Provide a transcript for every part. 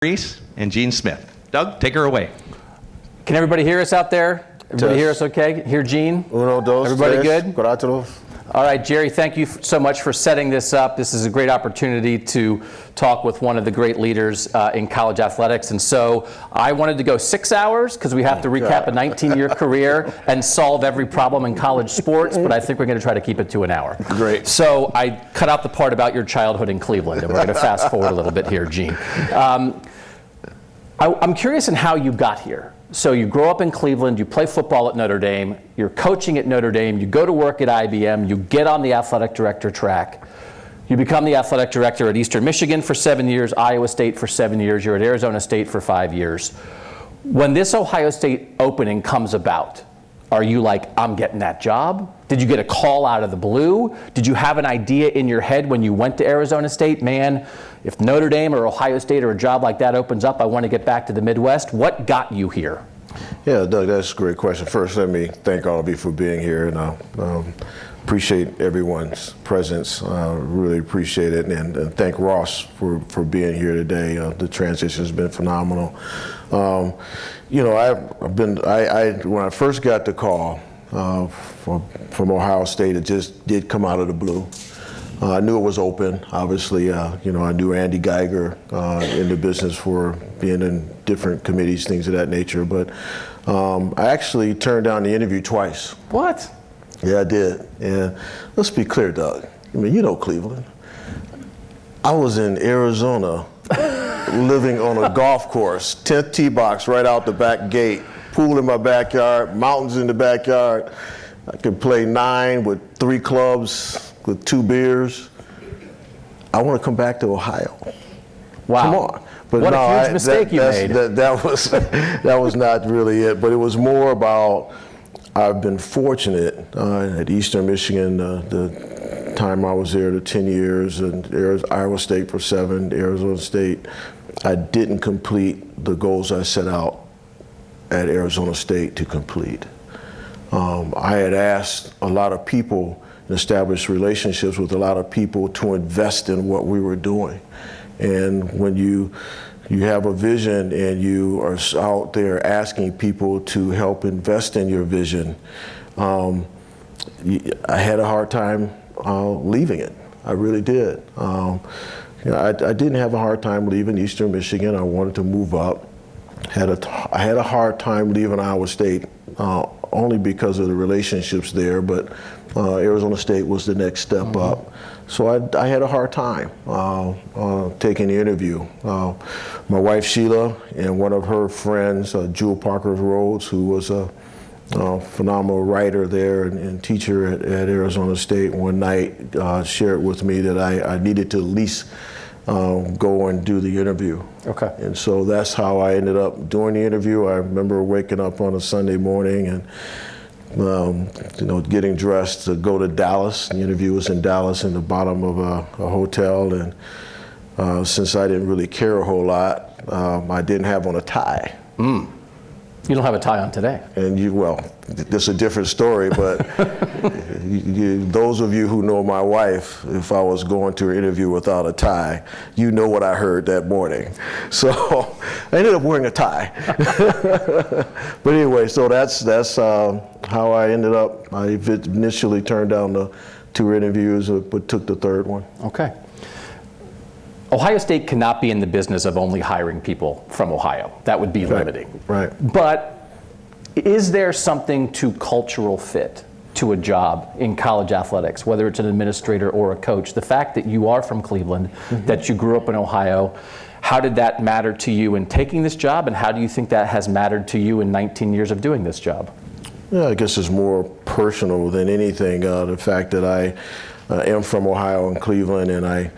Reese and Gene Smith. Doug, take her away. Can everybody hear us out there? Everybody hear us okay? Hear Gene? Uno, dos, everybody tres, good? cuatro. All right, Jerry, thank you so much for setting this up. This is a great opportunity to talk with one of the great leaders in college athletics. And so I wanted to go 6 hours because we have to recap a 19-year career and solve every problem in college sports, but I think we're going to try to keep it to an hour. Great. So I cut out the part about your childhood in Cleveland, and we're going to fast forward a little bit here, Gene. I'm curious in how you got here. So you grow up in Cleveland, you play football at Notre Dame, you're coaching at Notre Dame, you go to work at IBM, you get on the athletic director track, you become the athletic director at Eastern Michigan for 7 years, Iowa State for 7 years, you're at Arizona State for 5 years. When this Ohio State opening comes about, are you like, I'm getting that job? Did you get a call out of the blue? Did you have an idea in your head when you went to Arizona State, man, if Notre Dame or Ohio State or a job like that opens up, I want to get back to the Midwest? What got you here? Yeah, Doug, that's a great question. First, let me thank all of you for being here, and appreciate everyone's presence. Really appreciate it, and thank Ross for being here today. The transition has been phenomenal. You know, when I first got the call from Ohio State, it just did come out of the blue. I knew it was open. Obviously, you know, I knew Andy Geiger in the business for being in different committees, things of that nature. But I actually turned down the interview twice. What? Yeah, I did. And let's be clear, Doug. I mean, you know Cleveland. I was in Arizona living on a golf course, 10th tee box right out the back gate, pool in my backyard, mountains in the backyard. I could play 9 with 3 clubs, with 2 beers. I want to come back to Ohio. Wow. Come on. But what no, a huge mistake you made. That was not really it. But it was more about, I've been fortunate at Eastern Michigan, the time I was there, the 10 years, and Iowa State for 7, Arizona State. I didn't complete the goals I set out at Arizona State to complete. I had asked a lot of people and established relationships with a lot of people to invest in what we were doing. And when you have a vision and you are out there asking people to help invest in your vision, I had a hard time leaving it. I really did. You know, I didn't have a hard time leaving Eastern Michigan. I wanted to move up. I had a hard time leaving Iowa State only because of the relationships there, but Arizona State was the next step up. So I had a hard time taking the interview. My wife Sheila and one of her friends, Jewel Parker Rhodes, who was a phenomenal writer there and teacher at Arizona State, one night shared with me that I needed to at least go and do the interview. Okay. And so that's how I ended up doing the interview. I remember waking up on a Sunday morning and you know, getting dressed to go to Dallas. The interview was in Dallas in the bottom of a hotel, and since I didn't really care a whole lot, I didn't have on a tie. You don't have a tie on today. And well, this is a different story, but those of you who know my wife, if I was going to an interview without a tie, you know what I heard that morning. So I ended up wearing a tie. But anyway, so that's how I ended up. I initially turned down the 2 interviews, but took the 3rd one. Okay. Ohio State cannot be in the business of only hiring people from Ohio. That would be limiting. Right. But is there something to cultural fit to a job in college athletics, whether it's an administrator or a coach? The fact that you are from Cleveland, that you grew up in Ohio, how did that matter to you in taking this job, and how do you think that has mattered to you in 19 years of doing this job? Yeah, I guess it's more personal than anything. The fact that I am from Ohio and Cleveland, and I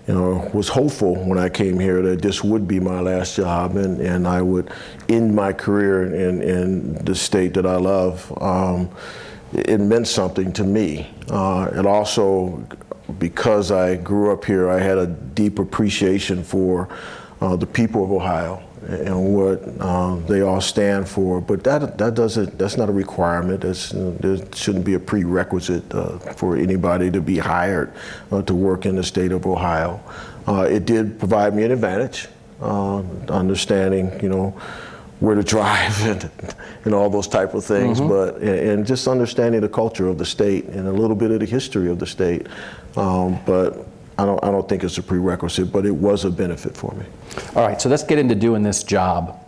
was hopeful when I came here that this would be my last job and I would end my career in the state that I love. It meant something to me. And also, because I grew up here, I had a deep appreciation for the people of Ohio and what they all stand for. But that's not a requirement. There shouldn't be a prerequisite for anybody to be hired to work in the state of Ohio. It did provide me an advantage. understanding, where to drive and all those type of things, but and just understanding the culture of the state and a little bit of the history of the state. But I don't think it's a prerequisite, but it was a benefit for me. All right, so let's get into doing this job.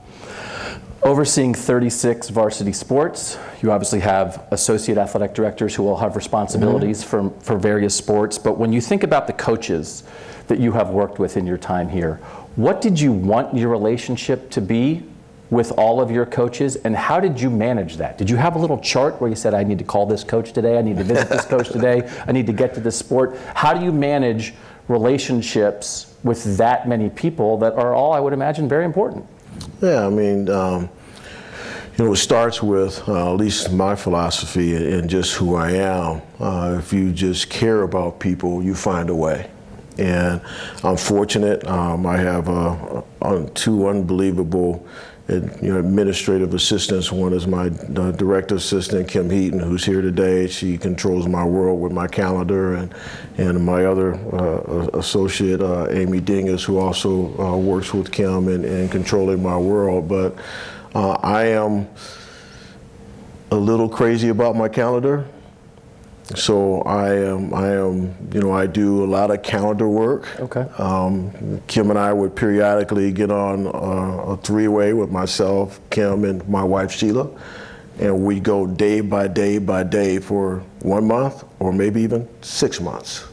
Overseeing 36 varsity sports, you obviously have associate athletic directors who will have responsibilities for various sports, but when you think about the coaches that you have worked with in your time here, what did you want your relationship to be with all of your coaches, and how did you manage that? Did you have a little chart where you said, I need to call this coach today, I need to visit this coach today, I need to get to this sport? How do you manage relationships with that many people that are all, I would imagine, very important? Yeah, I mean, it starts with at least my philosophy and just who I am. If you just care about people, you find a way. And I'm fortunate. I have two unbelievable administrative assistants. One is my director assistant, Kim Heaton, who's here today. She controls my world with my calendar, and my other associate, Amy Dingus, who also works with Kim in controlling my world. But I am a little crazy about my calendar. So I do a lot of calendar work. Okay. Kim and I would periodically get on a three-way with myself, Kim, and my wife Sheila, and we go day by day for 1 month or maybe even 6 months.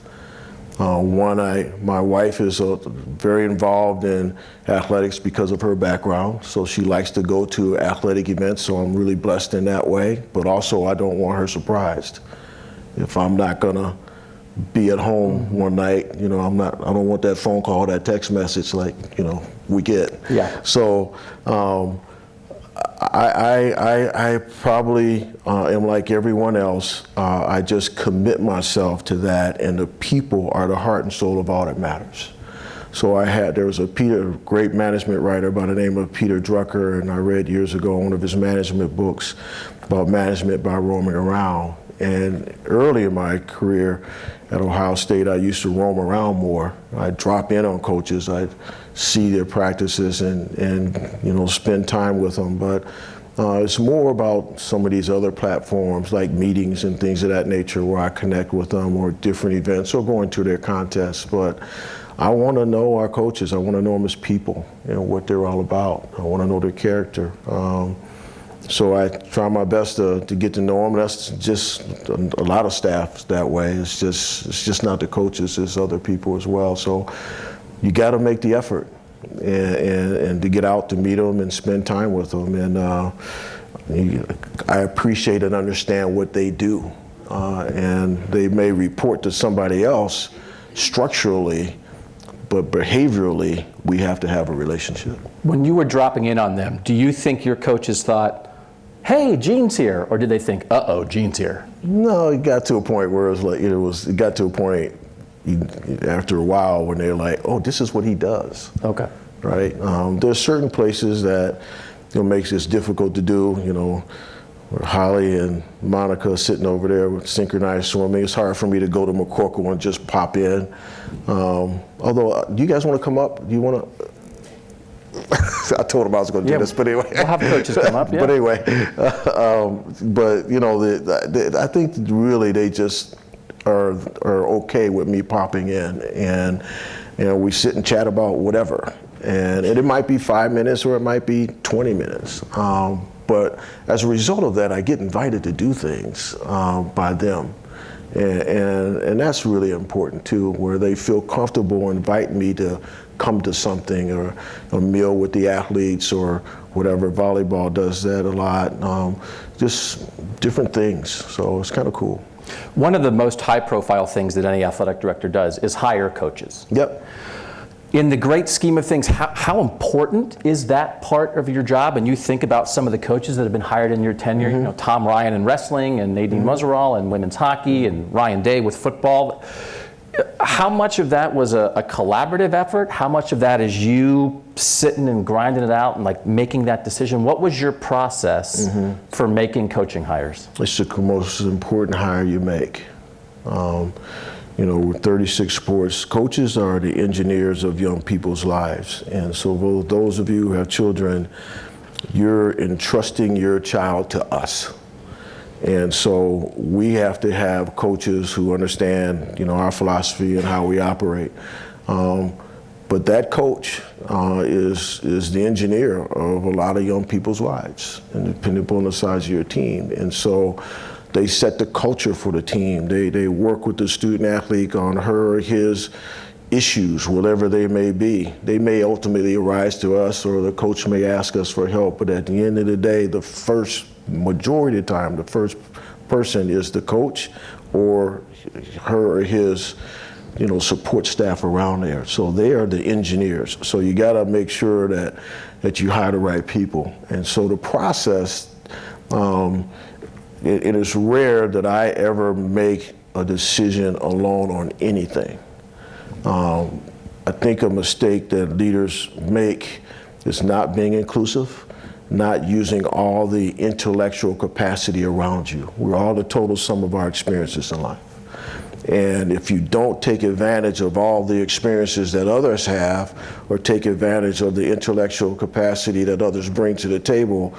My wife is very involved in athletics because of her background, so she likes to go to athletic events, so I'm really blessed in that way, but also I don't want her surprised. If I'm not gonna be at home one night, I don't want that phone call, that text message like, we get. Yeah. So I probably am like everyone else. I just commit myself to that, and the people are the heart and soul of all that matters. So there was a great management writer by the name of Peter Drucker, and I read years ago one of his management books about management by roaming around. And early in my career at Ohio State, I used to roam around more. I'd drop in on coaches, I'd see their practices and spend time with them. But it's more about some of these other platforms like meetings and things of that nature where I connect with them, or different events, or going to their contests. But I want to know our coaches. I want to know them as people, what they're all about. I want to know their character. So I try my best to get to know them. That's just a lot of staff that way. It's just not the coaches, it's other people as well. So you got to make the effort and to get out to meet them and spend time with them. And I appreciate and understand what they do. And they may report to somebody else structurally, but behaviorally, we have to have a relationship. When you were dropping in on them, do you think your coaches thought, hey, Gene's here, or did they think, uh-oh, Gene's here? No, it got to a point where it got to a point after a while when they're like, oh, this is what he does. Okay. Right? There's certain places that makes this difficult to do, where Holly and Monica sitting over there with synchronized swimming. It's hard for me to go to McCorkle and just pop in. Although, do you guys want to come up? Do you want to? I told him I was going to do this, but anyway. We'll have coaches come up, yeah. But anyway, I think really they just are okay with me popping in, and we sit and chat about whatever. And it might be 5 minutes or it might be 20 minutes. But as a result of that, I get invited to do things by them. And that's really important too, where they feel comfortable inviting me to come to something, or a meal with the athletes, or whatever. Volleyball does that a lot. Just different things. So it's kind of cool. One of the most high-profile things that any athletic director does is hire coaches. Yep. In the great scheme of things, how important is that part of your job? And you think about some of the coaches that have been hired in your tenure, Tom Ryan in wrestling, and Nadine Muzerall in women's hockey, and Ryan Day with football. How much of that was a collaborative effort? How much of that is you sitting and grinding it out and making that decision? What was your process for making coaching hires? It's the most important hire you make. with 36 sports, coaches are the engineers of young people's lives. And so those of you who have children, you're entrusting your child to us. And so we have to have coaches who understand, our philosophy and how we operate. But that coach is the engineer of a lot of young people's lives, and depending upon the size of your team. And so they set the culture for the team. They work with the student athlete on her or his issues, whatever they may be. They may ultimately arise to us, or the coach may ask us for help, but at the end of the day, the first majority of the time, the first person is the coach or her or his support staff around there. So they are the engineers. So you got to make sure that you hire the right people. And so the process, it is rare that I ever make a decision alone on anything. I think a mistake that leaders make is not being inclusive, not using all the intellectual capacity around you. We're all the total sum of our experiences in life. And if you don't take advantage of all the experiences that others have, or take advantage of the intellectual capacity that others bring to the table,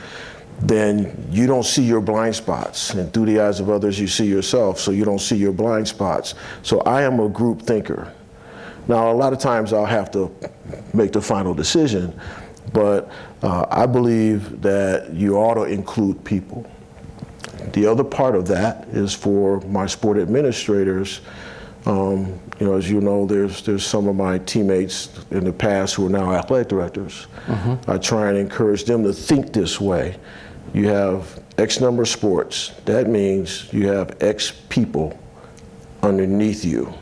then you don't see your blind spots. And through the eyes of others, you see yourself, so you don't see your blind spots. So I am a group thinker. Now, a lot of times I'll have to make the final decision, but I believe that you ought to include people. The other part of that is for my sport administrators. As you know, there's some of my teammates in the past who are now athletic directors. Mm-hmm. I try and encourage them to think this way. You have X number of sports. That means you have X people underneath you.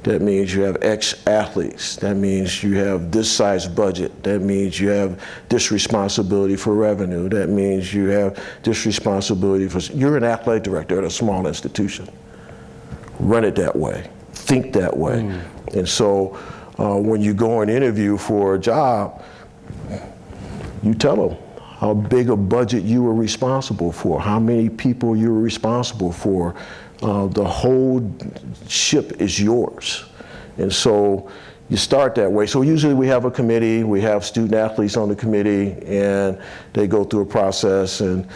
That means you have X athletes. That means you have this size budget. That means you have this responsibility for revenue. That means you have this responsibility for, you're an athletic director at a small institution. Run it that way. Think that way. Mm. And so when you go and interview for a job, you tell them how big a budget you were responsible for, how many people you were responsible for. The whole ship is yours. And so you start that way. So usually we have a committee, we have student athletes on the committee, and they go through a process, and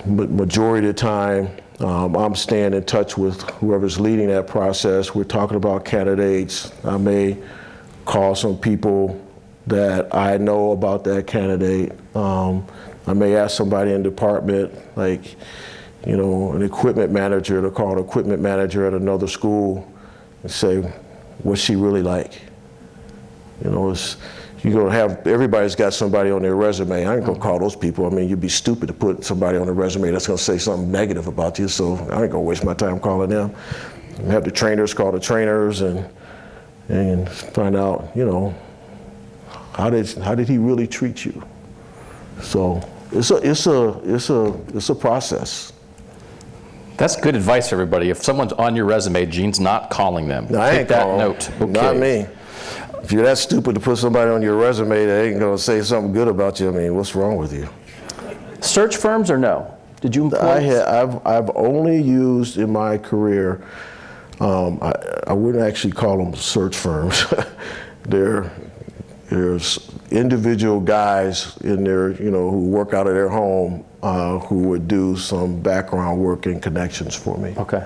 majority of the time, I'm staying in touch with whoever's leading that process. We're talking about candidates. I may call some people that I know about that candidate. I may ask somebody in the department, like, an equipment manager, to call an equipment manager at another school and say, what's she really like? You're gonna have, everybody's got somebody on their resume. I ain't gonna call those people. I mean, you'd be stupid to put somebody on a resume that's gonna say something negative about you, so I ain't gonna waste my time calling them. And have the trainers call the trainers and find out, how did he really treat you? So it's a process. That's good advice, everybody. If someone's on your resume, Gene's not calling them. No, I ain't that calling note. them. Okay. Not me. If you're that stupid to put somebody on your resume that ain't gonna say something good about you, I mean, what's wrong with you? Search firms or no? Did you employ? I've only used in my career, I wouldn't actually call them search firms. There's individual guys in there, who work out of their home, who would do some background work and connections for me. Okay.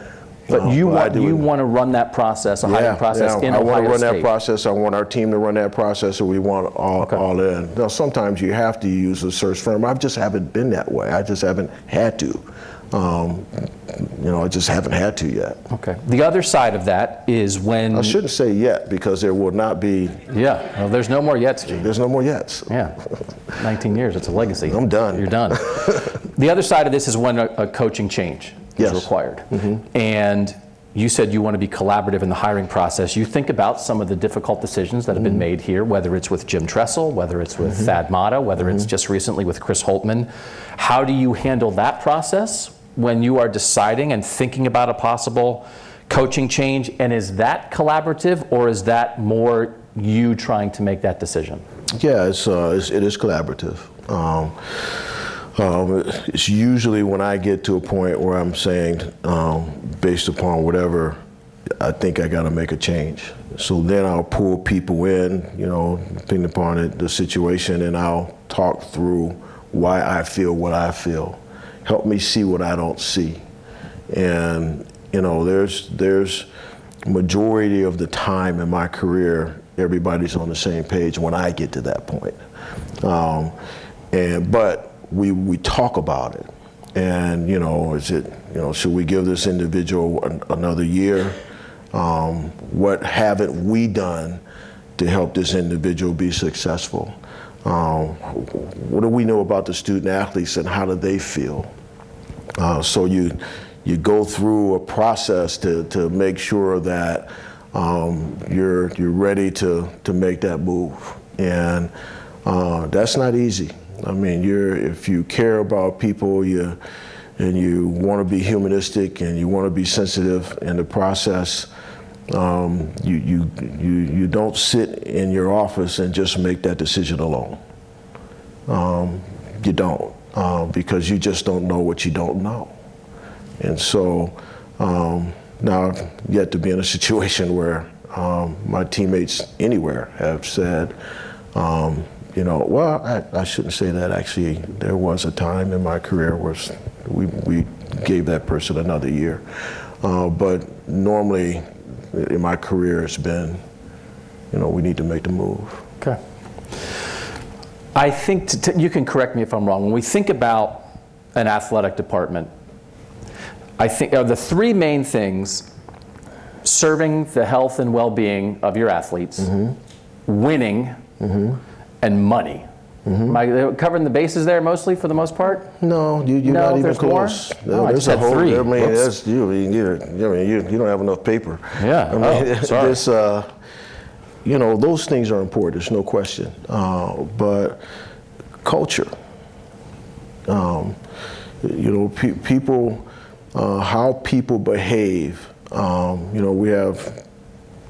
But you want to run that process, a hiring process in Ohio State? I want to run that process. I want our team to run that process, and we want all in. Now, sometimes you have to use a search firm. I just haven't been that way. I just haven't had to. I just haven't had to yet. Okay. The other side of that is when... I shouldn't say yet, because there will not be... Yeah. Well, there's no more yets, Gene. There's no more yets. Yeah. 19 years, it's a legacy. I'm done. You're done. The other side of this is when a coaching change is required. Mm-hmm. And you said you want to be collaborative in the hiring process. You think about some of the difficult decisions that have been made here, whether it's with Jim Tressel, whether it's with Thad Matta, whether it's just recently with Chris Holtman. How do you handle that process when you are deciding and thinking about a possible coaching change? And is that collaborative, or is that more you trying to make that decision? Yeah, it is collaborative. It's usually when I get to a point where I'm saying, based upon whatever I think I got to make a change. So then I'll pull people in, depending upon the situation, and I'll talk through why I feel what I feel. Help me see what I don't see. And, there's majority of the time in my career, everybody's on the same page when I get to that point. But we talk about it. And, should we give this individual another year? What haven't we done to help this individual be successful? What do we know about the student athletes and how do they feel? So you go through a process to make sure that you're ready to make that move. And that's not easy. I mean, if you care about people, and you want to be humanistic and you want to be sensitive in the process, you don't sit in your office and just make that decision alone. You don't, because you just don't know what you don't know. And so now I've yet to be in a situation where my teammates anywhere have said, well, I shouldn't say that. Actually, there was a time in my career where we gave that person another year. But normally in my career, it's been, we need to make the move. Okay. I think, you can correct me if I'm wrong, when we think about an athletic department, I think the three main things: serving the health and well-being of your athletes, winning, and money. Am I covering the bases there mostly for the most part? No, you're not even close. No, I just had three. I mean, that's you. You don't have enough paper. Yeah. I mean, sorry. Those things are important. There's no question. But culture. People, how people behave. We have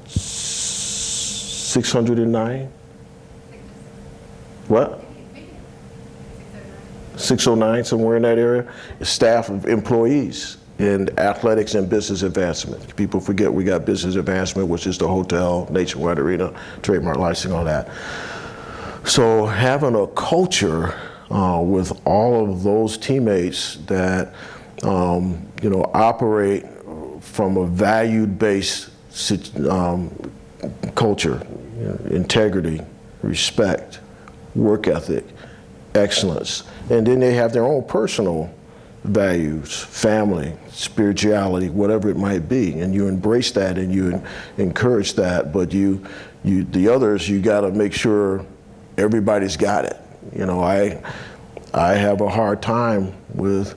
609. What? 609, somewhere in that area, staff of employees in athletics and business advancement. People forget we got business advancement, which is the hotel, Nationwide Arena, trademark licensing, all that. So having a culture with all of those teammates that operate from a value-based culture, integrity, respect, work ethic, excellence. And then they have their own personal values, family, spirituality, whatever it might be. And you embrace that and you encourage that, but the others, you gotta make sure everybody's got it. I have a hard time with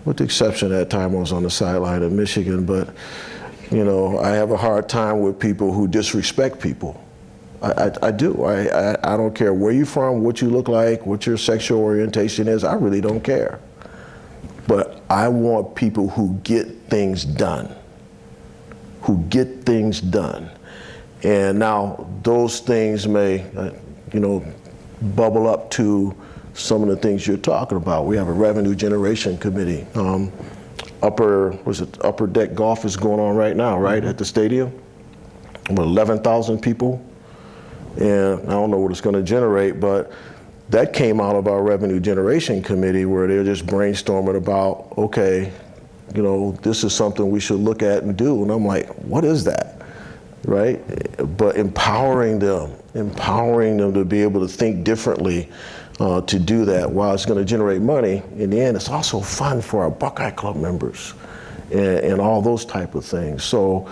the exception of that time I was on the sideline of Michigan, but I have a hard time with people who disrespect people. I do. I don't care where you're from, what you look like, what your sexual orientation is. I really don't care. But I want people who get things done. And now those things may, bubble up to some of the things you're talking about. We have a revenue generation committee. Upper deck golf is going on right now, right, at the stadium? About 11,000 people. And I don't know what it's going to generate, but that came out of our revenue generation committee where they're just brainstorming about, okay, this is something we should look at and do. And I'm like, what is that, right? But empowering them to be able to think differently to do that while it's going to generate money. In the end, it's also fun for our Buckeye Club members and all those type of things. So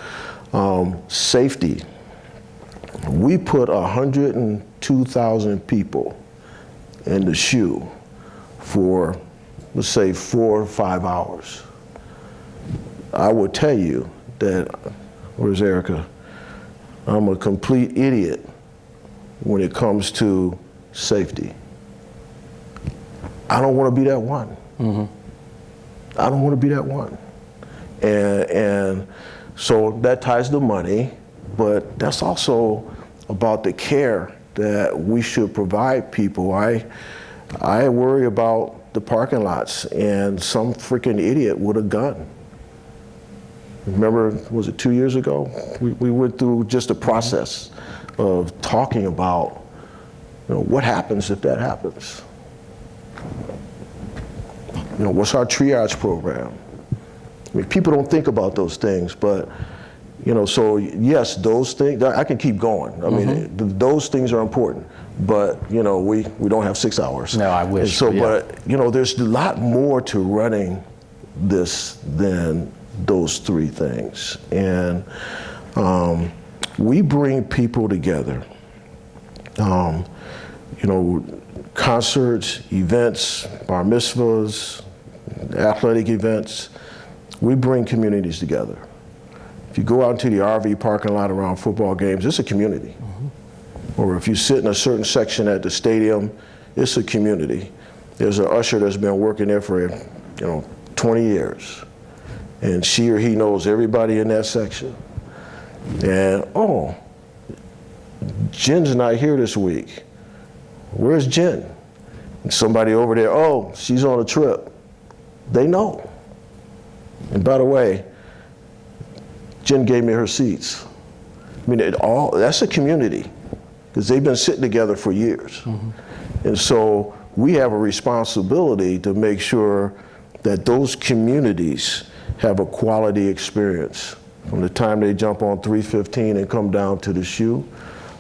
safety. We put 102,000 people in the shoe for, let's say, 4 or 5 hours. I would tell you that, where's Erica? I'm a complete idiot when it comes to safety. I don't want to be that one. I don't want to be that one. And so that ties to money, but that's also about the care that we should provide people. I worry about the parking lots and some freaking idiot with a gun. remember, was it 2 years ago? We went through just a process of talking about, what happens if that happens? What's our triage program? I mean, people don't think about those things, but, so yes, those things, I can keep going. I mean, those things are important, but, we don't have 6 hours. No, I wish. And so, but, there's a lot more to running this than those three things. And we bring people together. Concerts, events, bar mitzvahs, athletic events, we bring communities together. If you go out into the RV parking lot around football games, it's a community. Or if you sit in a certain section at the stadium, it's a community. There's an usher that's been working there for 20 years, and she or he knows everybody in that section. And Jen's not here this week. Where's Jen? And somebody over there, she's on a trip. They know. And by the way, Jen gave me her seats. I mean, that's a community, because they've been sitting together for years. And so we have a responsibility to make sure that those communities have a quality experience from the time they jump on 315 and come down to the shoe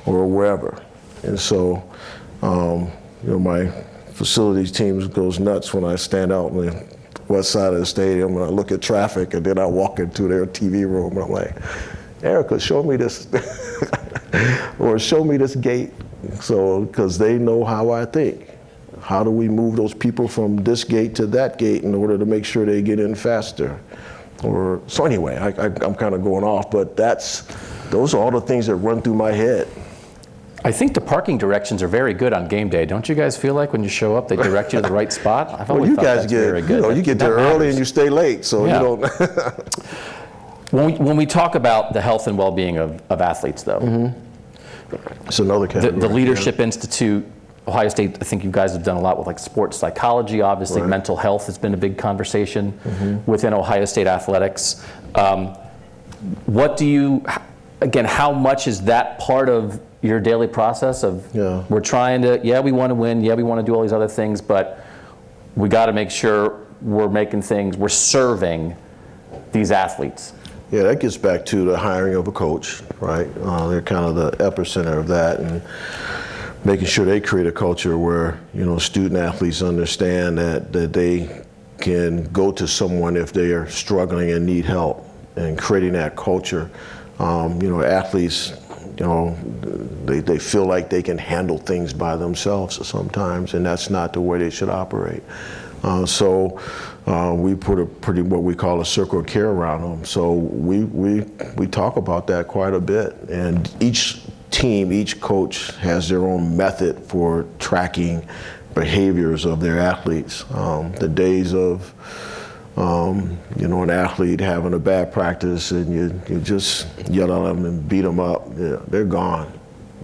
or wherever. And so, my facilities team goes nuts when I stand out on the west side of the stadium and I look at traffic, and then I walk into their TV room and I'm like, Erica, show me this, or show me this gate. So, because they know how I think. How do we move those people from this gate to that gate in order to make sure they get in faster? So anyway, I'm kind of going off, but those are all the things that run through my head. I think the parking directions are very good on game day. Don't you guys feel like when you show up, they direct you to the right spot? I've always thought that's very good. You get there early and you stay late, so you don't. When we talk about the health and well-being of athletes, though, it's another category. The Leadership Institute, Ohio State, I think you guys have done a lot with sports psychology, obviously. Right. Mental health has been a big conversation within Ohio State athletics. What do you, again, how much is that part of your daily process of, we're trying to, we want to win, we want to do all these other things, but we got to make sure we're serving these athletes? Yeah, that gets back to the hiring of a coach, right? They're kind of the epicenter of that, and making sure they create a culture where, student athletes understand that they can go to someone if they are struggling and need help, and creating that culture. Athletes, they feel like they can handle things by themselves sometimes, and that's not the way they should operate. So we put what we call a circle of care around them. So we talk about that quite a bit, and each team, each coach has their own method for tracking behaviors of their athletes. The days of an athlete having a bad practice and you just yell at them and beat them up, they're gone.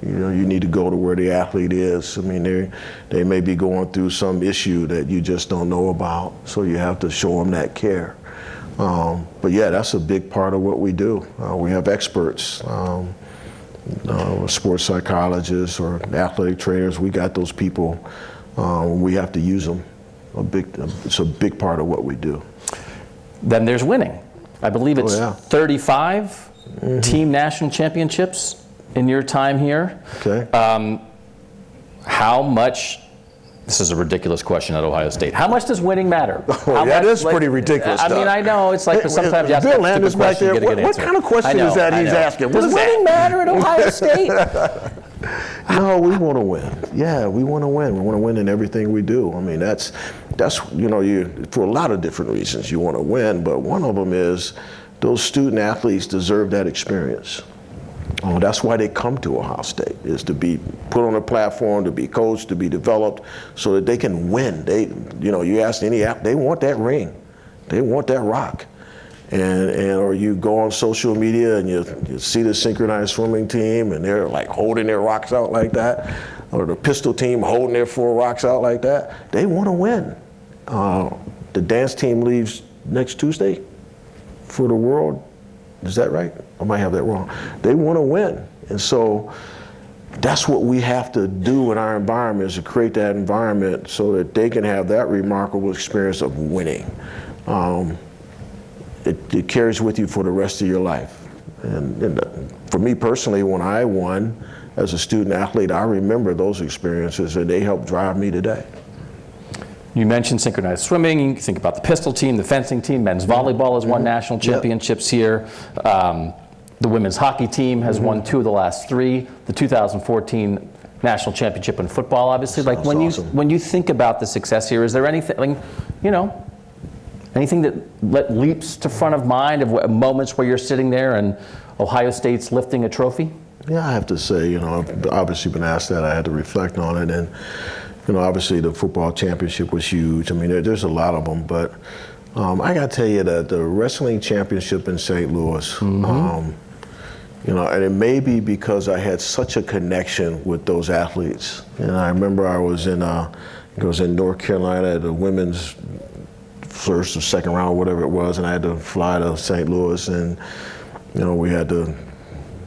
You need to go to where the athlete is. I mean, they may be going through some issue that you just don't know about, so you have to show them that care. But yeah, that's a big part of what we do. We have experts, sports psychologists or athletic trainers. We got those people. We have to use them. It's a big part of what we do. Then there's winning. I believe it's 35 team national championships in your time here. Okay. How much, this is a ridiculous question at Ohio State, how much does winning matter? That is pretty ridiculous. I mean, I know, it's like, but sometimes you ask Bill a stupid question, you get a good answer. What kind of question is that he's asking? Does winning matter at Ohio State? No, we want to win. Yeah, we want to win. We want to win in everything we do. I mean, that's for a lot of different reasons you want to win, but one of them is those student athletes deserve that experience. That's why they come to Ohio State, is to be put on a platform, to be coached, to be developed, so that they can win. You ask any athlete, they want that ring, they want that rock, or you go on social media and you see the synchronized swimming team and they're like holding their rocks out like that, or the pistol team holding their 4 rocks out like that. They want to win. The dance team leaves next Tuesday for the World Is that right? I might have that wrong. They want to win. And so that's what we have to do in our environment, is to create that environment so that they can have that remarkable experience of winning. It carries with you for the rest of your life. And for me personally, when I won as a student athlete, I remember those experiences, and they helped drive me today. You mentioned synchronized swimming. You think about the pistol team, the fencing team. Men's volleyball has won national championships here. The women's hockey team has won 2 of the last 3. The 2014 national championship in football, obviously. Like when you think about the success here, is there anything, anything that leaps to front of mind of moments where you're sitting there and Ohio State's lifting a trophy? Yeah, I have to say, I've obviously been asked that. I had to reflect on it, and obviously the football championship was huge. I mean, there's a lot of them, but I got to tell you that the wrestling championship in St. Louis, and it may be because I had such a connection with those athletes. And I remember I was in North Carolina at the women's first or second round, whatever it was, and I had to fly to St. Louis, and we had to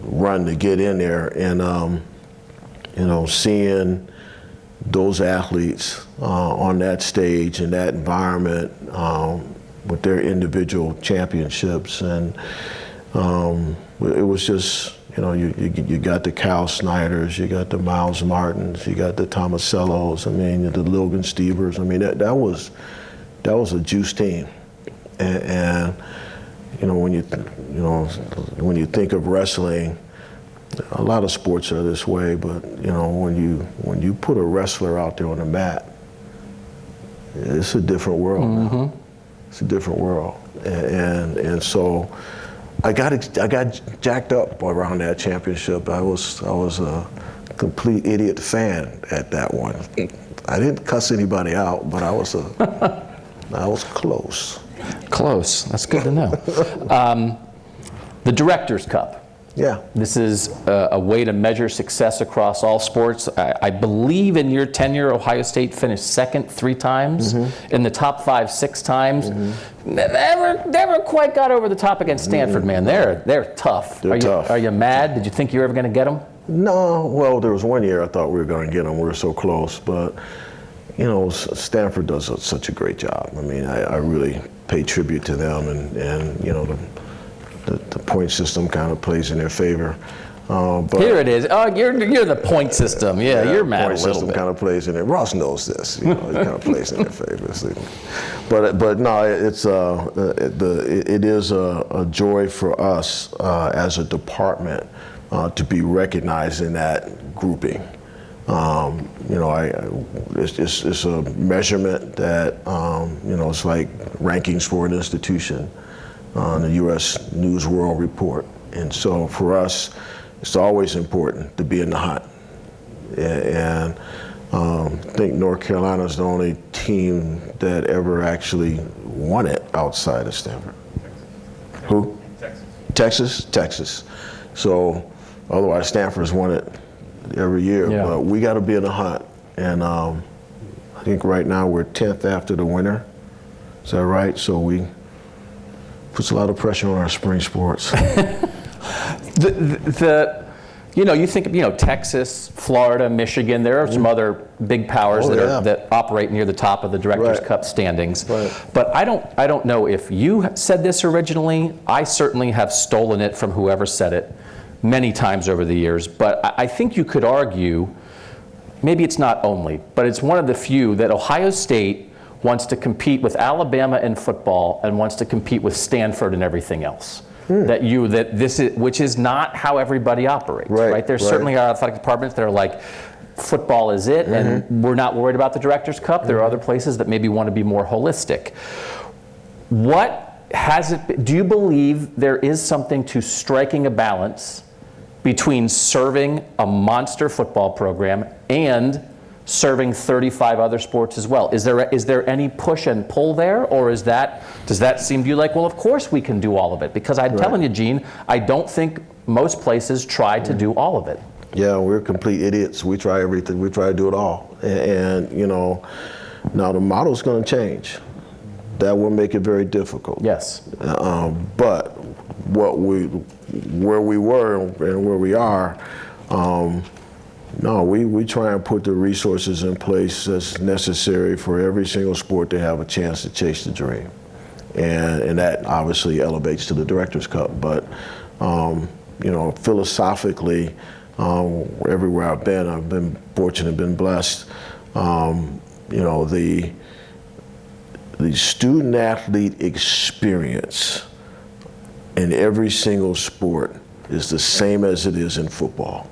run to get in there, and seeing those athletes on that stage in that environment with their individual championships, and it was just, you got the Cal Snyders, you got the Miles Martins, you got the Tomasellos, the Logan Stevers. That was a juice team, and when you think of wrestling, a lot of sports are this way, but when you put a wrestler out there on the mat, it's a different world now. It's a different world, and so I got jacked up around that championship. I was a complete idiot fan at that one. I didn't cuss anybody out, but I was close. Close. That's good to know. The Director's Cup. Yeah. This is a way to measure success across all sports. I believe in your tenure, Ohio State finished second 3 times, in the top 5 6 times. Never quite got over the top against Stanford, man. They're tough. They're tough. Are you mad? Did you think you were ever going to get them? No. Well, there was one year I thought we were going to get them. We were so close, but Stanford does such a great job. I really pay tribute to them, and the point system kind of plays in their favor. But here it is. Oh, you're the point system. Yeah, you're mad a little bit. Point system kind of plays in it. Ross knows this. It kind of plays in their favor. But no, it is a joy for us as a department to be recognized in that grouping. It's a measurement that it's like rankings for an institution on the U.S. News World Report. And so for us, it's always important to be in the hunt. And I think North Carolina is the only team that ever actually won it outside of Stanford. Who? Texas. So otherwise Stanford's won it every year. Yeah. But we got to be in the hunt. And I think right now we're 10th after the winner. Is that right? So we puts a lot of pressure on our spring sports. You think Texas, Florida, Michigan. There are some other big powers that operate near the top of the Directors' Cup standings. Right. But I don't know if you said this originally. I certainly have stolen it from whoever said it many times over the years. But I think you could argue, maybe it's not only, but it's one of the few that Ohio State wants to compete with Alabama in football and wants to compete with Stanford and everything else. Which is not how everybody operates, right? There certainly are athletic departments that are like, football is it, and we're not worried about the Directors' Cup. There are other places that maybe want to be more holistic. Do you believe there is something to striking a balance between serving a monster football program and serving 35 other sports as well? Is there any push and pull there, or does that seem to you like, well, of course we can do all of it? Because I'm telling you, Gene, I don't think most places try to do all of it. Yeah, we're complete idiots. We try everything. We try to do it all. And now the model's going to change. That will make it very difficult. Yes. But where we were and where we are. No, we try and put the resources in place that's necessary for every single sport to have a chance to chase the dream. And that obviously elevates to the Director's Cup. But, philosophically, everywhere I've been fortunate, been blessed. The student-athlete experience in every single sport is the same as it is in football.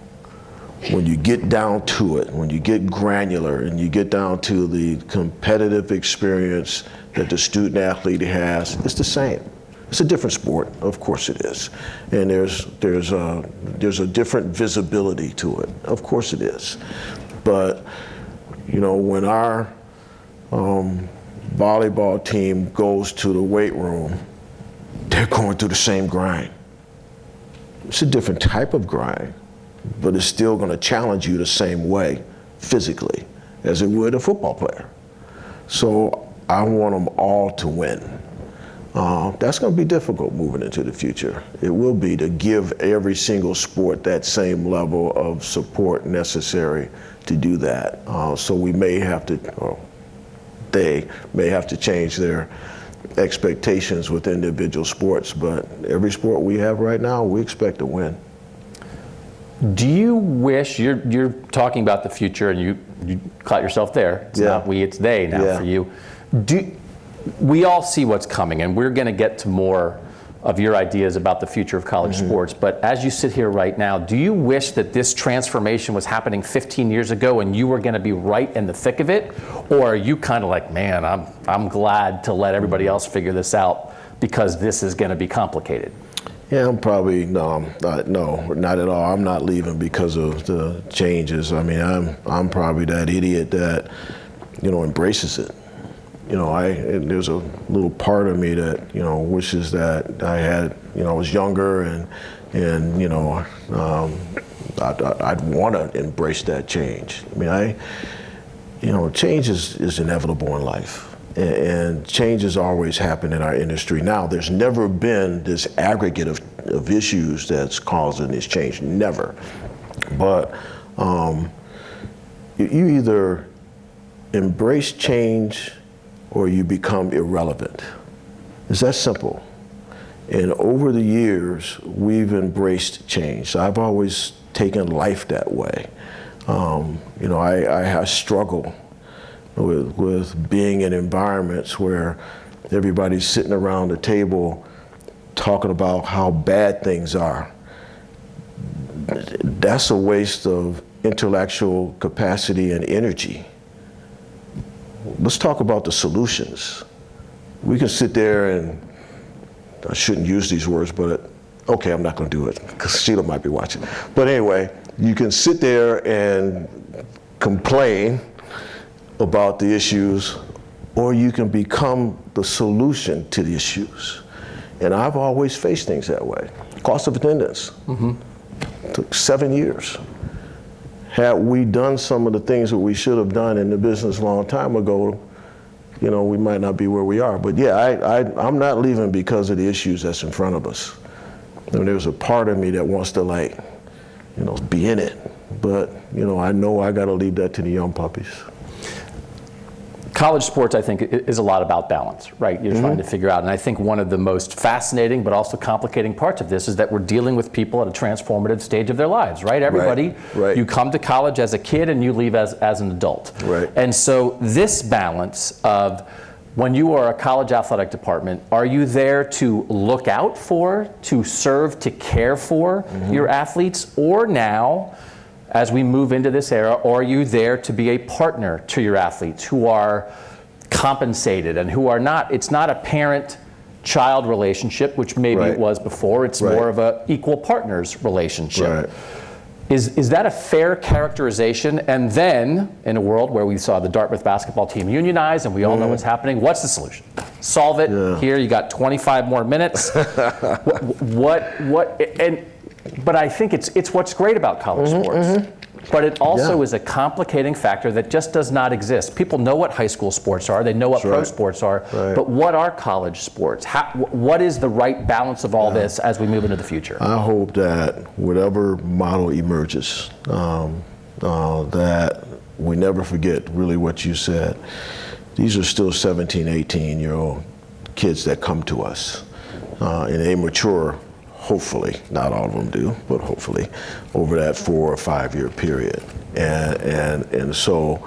When you get down to it, when you get granular and you get down to the competitive experience that the student athlete has, it's the same. It's a different sport, of course it is. And there's a different visibility to it, of course it is. But, when our volleyball team goes to the weight room, they're going through the same grind. It's a different type of grind, but it's still going to challenge you the same way physically as it would a football player. So I want them all to win. That's going to be difficult moving into the future. It will be, to give every single sport that same level of support necessary to do that. So we may have to, or they may have to change their expectations with individual sports, but every sport we have right now, we expect to win. Do you wish, you're talking about the future and you caught yourself there. It's not we, it's they now for you. We all see what's coming, and we're going to get to more of your ideas about the future of college sports, but as you sit here right now, do you wish that this transformation was happening 15 years ago and you were going to be right in the thick of it? Or are you kind of like, man, I'm glad to let everybody else figure this out because this is going to be complicated? Yeah, I'm probably, no, not at all. I'm not leaving because of the changes. I mean, I'm probably that idiot that, embraces it. There's a little part of me that, wishes that I had, I was younger and I'd want to embrace that change. I mean, change is inevitable in life. And changes always happen in our industry. Now, there's never been this aggregate of issues that's causing this change, never. But you either embrace change or you become irrelevant. It's that simple. And over the years, we've embraced change. So I've always taken life that way. I struggle with being in environments where everybody's sitting around the table talking about how bad things are. That's a waste of intellectual capacity and energy. Let's talk about the solutions. We can sit there and, I shouldn't use these words, but okay, I'm not going to do it because Sheila might be watching. But anyway, you can sit there and complain about the issues, or you can become the solution to the issues. And I've always faced things that way. Cost of attendance took 7 years. Had we done some of the things that we should have done in the business a long time ago, we might not be where we are. But yeah, I'm not leaving because of the issues that's in front of us. There's a part of me that wants to be in it. But, I know I got to leave that to the young puppies. College sports, I think, is a lot about balance, right? You're trying to figure out, and I think one of the most fascinating but also complicating parts of this is that we're dealing with people at a transformative stage of their lives, right? Everybody, you come to college as a kid and you leave as an adult. Right. And so this balance of, when you are a college athletic department, are you there to look out for, to serve, to care for your athletes, or now, as we move into this era, or are you there to be a partner to your athletes who are compensated and who are not, it's not a parent-child relationship, which maybe it was before, it's more of a equal partners relationship. Right. Is that a fair characterization? And then, in a world where we saw the Dartmouth basketball team unionize and we all know what's happening, what's the solution? Solve it. Here, you got 25 more minutes. But I think it's what's great about college sports. But it also Yeah. is a complicating factor that just does not exist. People know what high school sports are, they know what That's pro right. sports are, Right. but what are college sports? What is the right balance of all this as we move into the future? I hope that whatever model emerges, that we never forget really what you said. These are still 17, 18-year-old kids that come to us, and they mature, hopefully, not all of them do, but hopefully, over that 4 or 5 year period. And so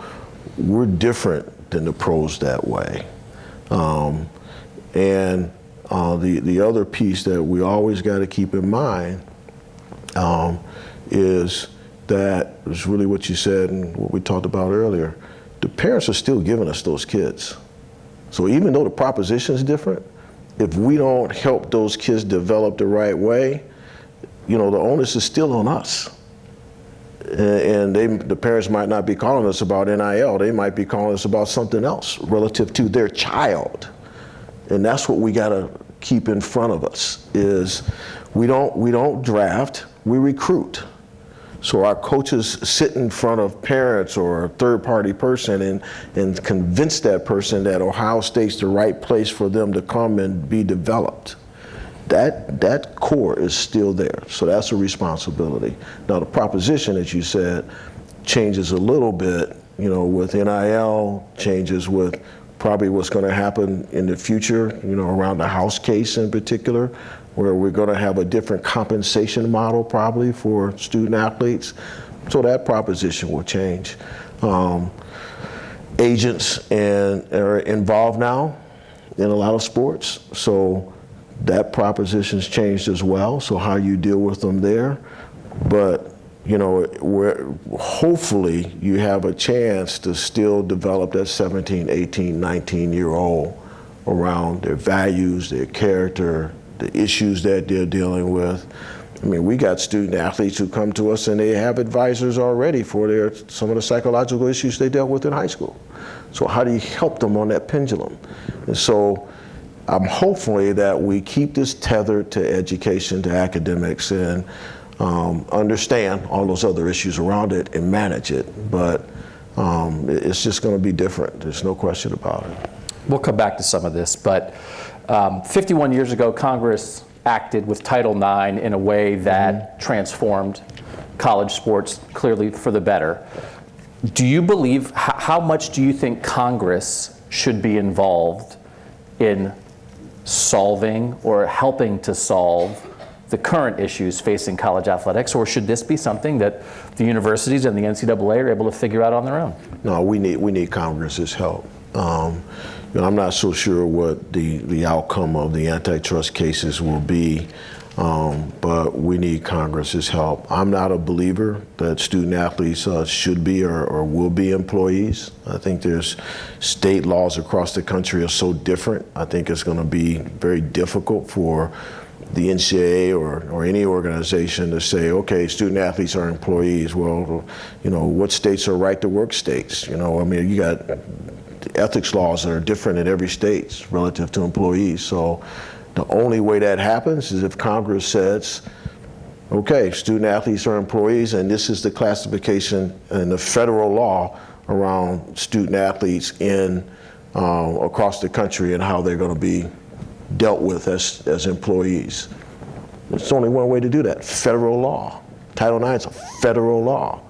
we're different than the pros that way. The other piece that we always got to keep in mind is that is really what you said and what we talked about earlier. The parents are still giving us those kids. So even though the proposition is different, if we don't help those kids develop the right way, the onus is still on us. And the parents might not be calling us about NIL. They might be calling us about something else relative to their child. And that's what we got to keep in front of us is we don't draft, we recruit. So our coaches sit in front of parents or a third-party person and convince that person that Ohio State's the right place for them to come and be developed. That core is still there, so that's a responsibility. Now the proposition, as you said, changes a little bit, with NIL, changes with probably what's going to happen in the future, around the House case in particular, where we're going to have a different compensation model probably for student athletes. So that proposition will change. Agents are involved now in a lot of sports, so that proposition's changed as well, so how you deal with them there. But hopefully you have a chance to still develop that 17, 18, 19-year-old around their values, their character, the issues that they're dealing with. I mean, we got student athletes who come to us and they have advisors already for some of the psychological issues they dealt with in high school. So how do you help them on that pendulum? And so I'm hopefully that we keep this tethered to education, to academics, and understand all those other issues around it and manage it. But it's just going to be different. There's no question about it. We'll come back to some of this, but 51 years ago, Congress acted with Title IX in a way that transformed college sports clearly for the better. Do you believe, how much do you think Congress should be involved in solving or helping to solve the current issues facing college athletics, or should this be something that the universities and the NCAA are able to figure out on their own? No, we need Congress's help. I'm not so sure what the outcome of the antitrust cases will be, but we need Congress's help. I'm not a believer that student athletes should be or will be employees. I think there's state laws across the country are so different. I think it's going to be very difficult for the NCAA or any organization to say, okay, student athletes are employees. Well, what states are right to work states? You got ethics laws that are different in every state relative to employees. So the only way that happens is if Congress says, okay, student athletes are employees, and this is the classification in the federal law around student athletes in across the country and how they're going to be dealt with as employees. There's only one way to do that, federal law. Title IX is a federal law.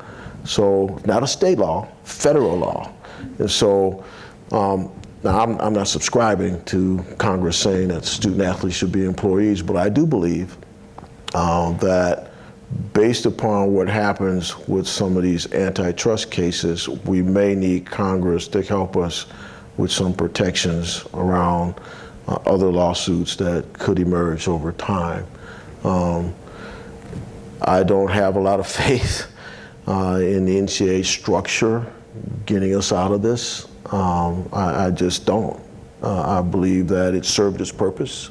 So not a state law, federal law. And so now I'm not subscribing to Congress saying that student athletes should be employees, but I do believe that based upon what happens with some of these antitrust cases, we may need Congress to help us with some protections around other lawsuits that could emerge over time. I don't have a lot of faith in the NCAA structure getting us out of this. I just don't. I believe that it served its purpose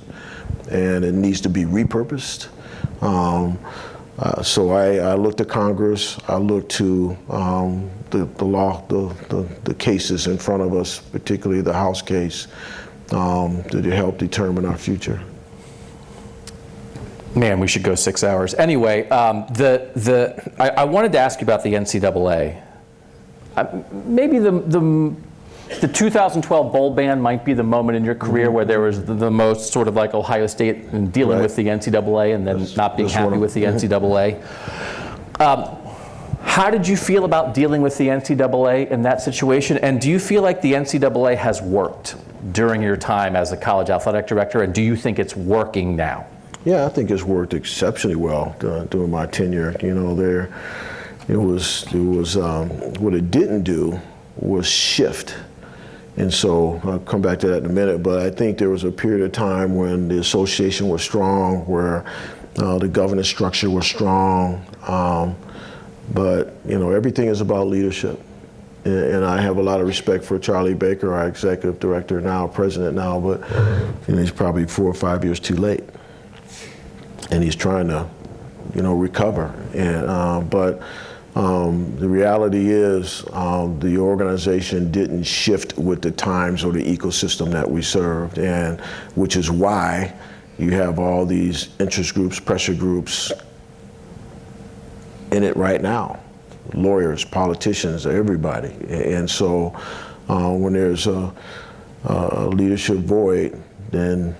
and it needs to be repurposed. So I look to Congress, I look to the law, the cases in front of us, particularly the House case, to help determine our future. Man, we should go 6 hours. Anyway, I wanted to ask you about the NCAA. Maybe the 2012 bowl ban might be the moment in your career where there was the most sort of like Ohio State and dealing with the NCAA and then not being happy with the NCAA. How did you feel about dealing with the NCAA in that situation? And do you feel like the NCAA has worked during your time as a college athletic director? And do you think it's working now? Yeah, I think it's worked exceptionally well during my tenure. You know, it was what it didn't do was shift. And so I'll come back to that in a minute, but I think there was a period of time when the association was strong, where the governance structure was strong. But, you know, everything is about leadership. And I have a lot of respect for Charlie Baker, our executive director now, president now, but you know, he's probably 4 or 5 years too late. And he's trying to, you know, recover. And, but the reality is the organization didn't shift with the times or the ecosystem that we served, and which is why you have all these interest groups, pressure groups in it right now. Lawyers, politicians, everybody. And so when there's a leadership void, then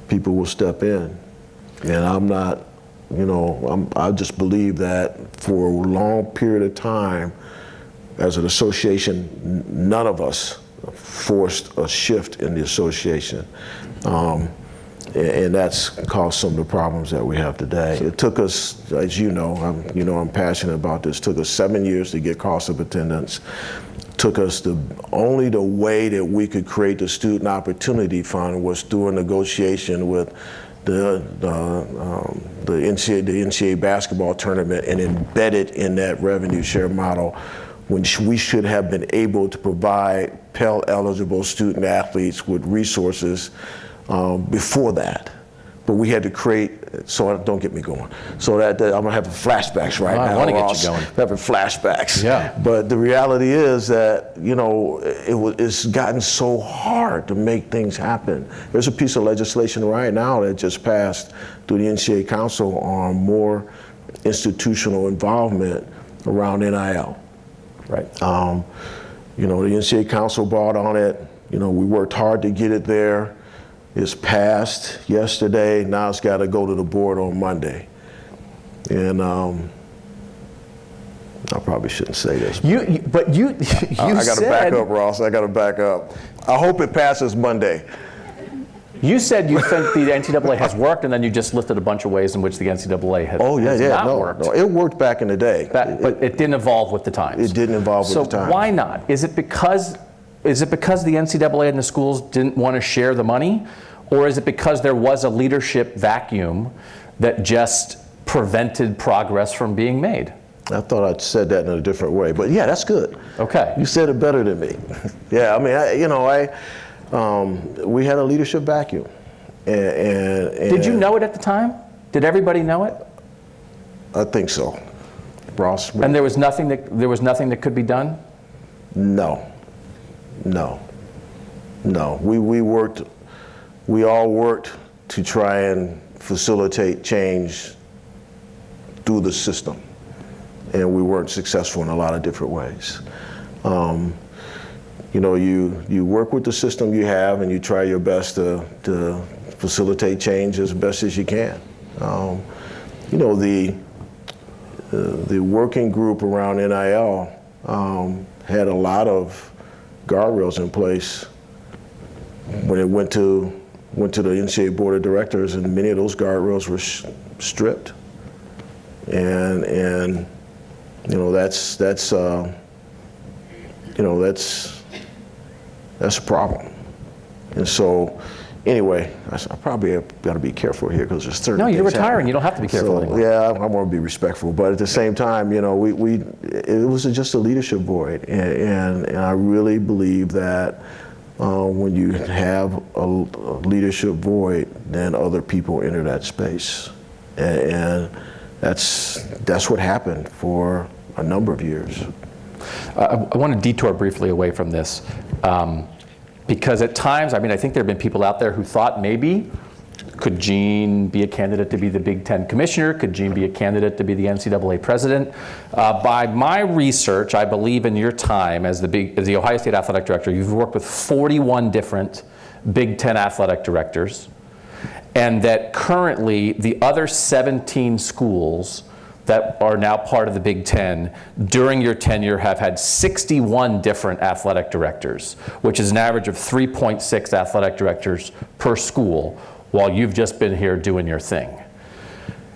people will step in. And I'm not, you know, I just believe that for a long period of time, as an association, none of us forced a shift in the association. And that's caused some of the problems that we have today. It took us, as you know, I'm passionate about this, took us 7 years to get cost of attendance. Took us only the way that we could create the Student Opportunity Fund was through a negotiation with the NCAA basketball tournament and embedded in that revenue share model, when we should have been able to provide Pell eligible student athletes with resources before that. But we had to create, so don't get me going. So that I'm gonna have flashbacks right now. I want to get Ross. you going. Having flashbacks. Yeah. But the reality is that, you know, it's gotten so hard to make things happen. There's a piece of legislation right now that just passed through the NCAA Council on more institutional involvement around NIL. Right. You know, the NCAA Council brought on it. You know, we worked hard to get it there. It's passed yesterday. Now it's got to go to the board on Monday. And I probably shouldn't say this. But you I got to back up, Ross. I got to back up. I hope it passes Monday. You said you think the NCAA has worked, and then you just listed a bunch of ways in which the NCAA has, not worked. No, it worked back in the day. But it didn't evolve with the times. It didn't evolve with the times. So why not? Is it because the NCAA and the schools didn't want to share the money? Or is it because there was a leadership vacuum that just prevented progress from being made? I thought I'd said that in a different way, but yeah, that's good. Okay. You said it better than me. Yeah, I mean, we had a leadership vacuum. And did you know it at the time? Did everybody know it? I think so, Ross. And there was nothing that could be done? No. We all worked to try and facilitate change through the system, and we weren't successful in a lot of different ways. You know, you work with the system you have, and you try your best to facilitate change as best as you can. You know, the working group around NIL had a lot of guardrails in place when it went to the NCAA Board of Directors, and many of those guardrails were stripped. And you know, that's a problem. And so, anyway, I probably got to be careful here because there's certain. No, you're things retiring. happening. You don't have to be careful anymore. Yeah, I want to be respectful, but at the same time, you know, it was just a leadership void, and I really believe that when you have a leadership void, then other people enter that space, and that's what happened for a number of years. I want to detour briefly away from this, because at times, I mean, I think there have been people out there who thought maybe Could Gene be a candidate to be the Big Ten commissioner? Could Gene be a candidate to be the NCAA president? By my research, I believe in your time as the Ohio State athletic director, you've worked with 41 different Big Ten athletic directors, and that currently the other 17 schools that are now part of the Big Ten during your tenure have had 61 different athletic directors, which is an average of 3.6 athletic directors per school, while you've just been here doing your thing.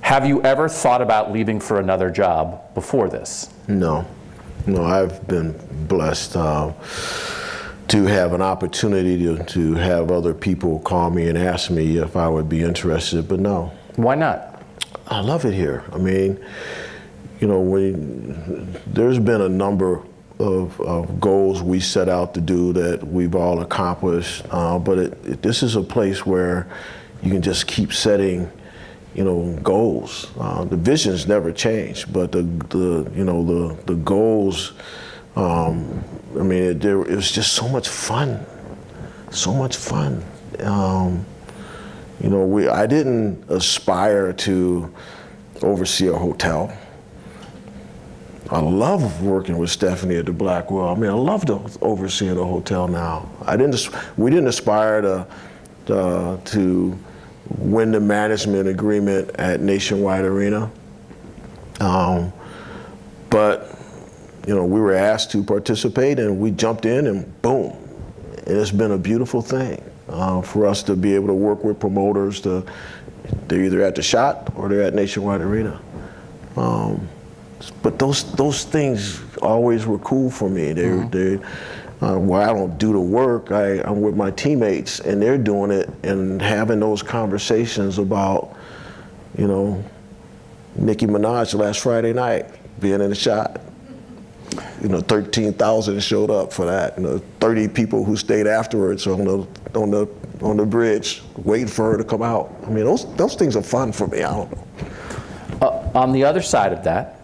Have you ever thought about leaving for another job before this? No, I've been blessed to have an opportunity to have other people call me and ask me if I would be interested, but no. Why not? I love it here. I mean, you know, there's been a number of goals we set out to do that we've all accomplished, but this is a place where you can just keep setting, you know, goals. The visions never change, but the goals. I mean, it was just so much fun, so much fun. You know, I didn't aspire to oversee a hotel. I love working with Stephanie at the Blackwell. I mean, I love overseeing a hotel now. We didn't aspire to win the management agreement at Nationwide Arena, but you know, we were asked to participate, and we jumped in, and boom, and it's been a beautiful thing. For us to be able to work with promoters, they're either at the Shot or they're at Nationwide Arena. But those things always were cool for me. While I don't do the work, I'm with my teammates, and they're doing it and having those conversations about, you know, Nicki Minaj last Friday night being in the Shot. You know, 13,000 showed up for that. You know, 30 people who stayed afterwards on the bridge waiting for her to come out. I mean, those things are fun for me. I don't know. On the other side of that,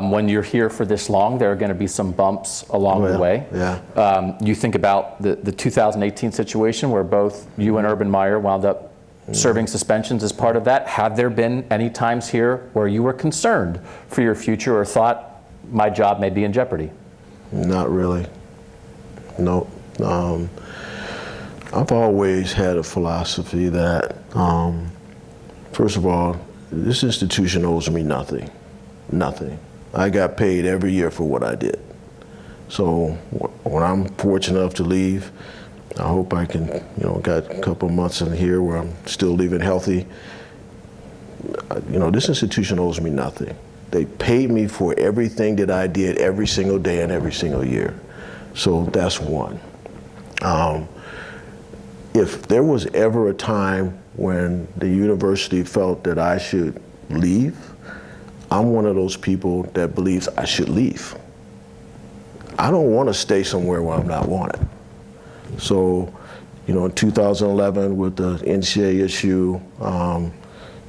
when you're here for this long, there are going to be some bumps along the way. Yeah. You think about the 2018 situation where both you and Urban Meyer wound up serving suspensions as part of that. Have there been any times here where you were concerned for your future or thought, my job may be in jeopardy? Not really. No. I've always had a philosophy that, first of all, this institution owes me nothing. Nothing. I got paid every year for what I did. So when I'm fortunate enough to leave, I hope I can, you know, got a couple months in here where I'm still leaving healthy. You know, this institution owes me nothing. They paid me for everything that I did every single day and every single year. So that's one. If there was ever a time when the university felt that I should leave, I'm one of those people that believes I should leave. I don't want to stay somewhere where I'm not wanted. So, you know, in 2011 with the NCAA issue,